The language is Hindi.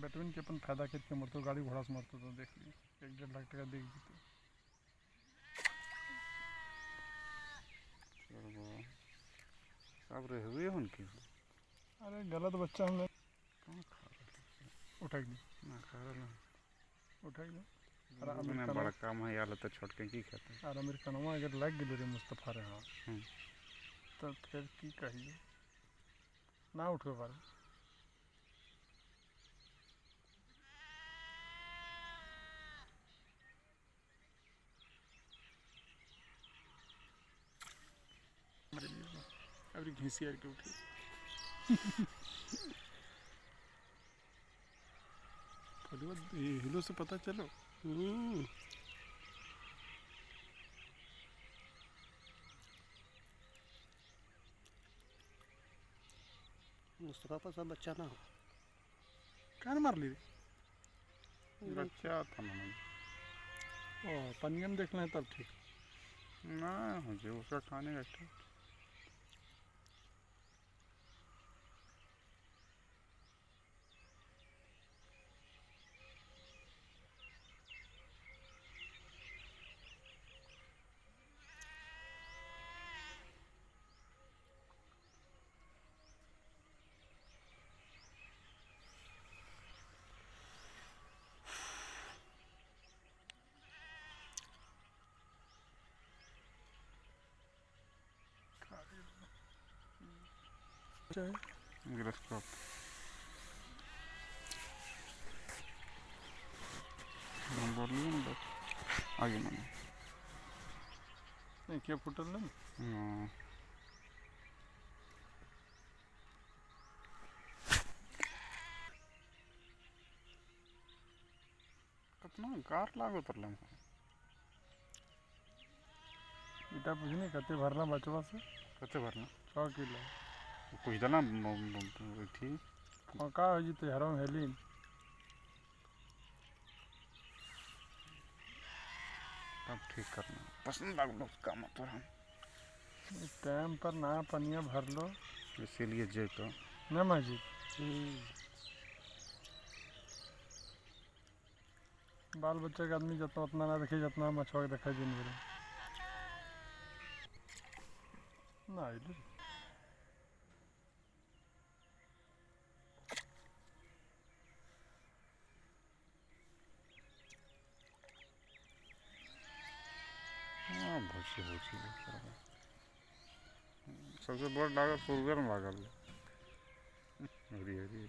बैटमिन के अपन फायदा खेत के मरतो गाड़ी घोड़ा से मरतो तो देख ली 1-1.5 लाख देख जीतो। अब रहे हुए उनकी अरे गलत बच्चा हमने उठा ना खा रहा उठाई ना बड़ा काम है यार तो छोड़ के की खाते और अमेरिकनवा अगर लग गए रे मुस्तफा रे हाँ तो फिर की कहिए ना उठे पारे। अभी घिसी के उठी हिलो से पता चलो मुस्तफा पर सब बच्चा ना हो कान मार ली बच्चा था ना ओ पनियम देख लें तब ठीक ना मुझे उसका खाने का गिरफ्तार नंबर लिया ना बस आगे मैंने नहीं क्या फुटल ना कितना गार लागो तरले इटा पूछने कते भरना बचवा से कते भरना 6 किलो कुछ दला थी का हो जीते हरों हेलिन तब ठीक करना पसंद लग लो काम तो हम टाइम पर ना पनिया भर लो इसीलिए जे तो न मस्जिद बाल बच्चे का आदमी जितना उतना ना देखे जितना मछुआ के देखा दिन भर ना आइले हाँ भूसी भूसी सबसे बड़ा लागत सुरगर में लागल हरी हरी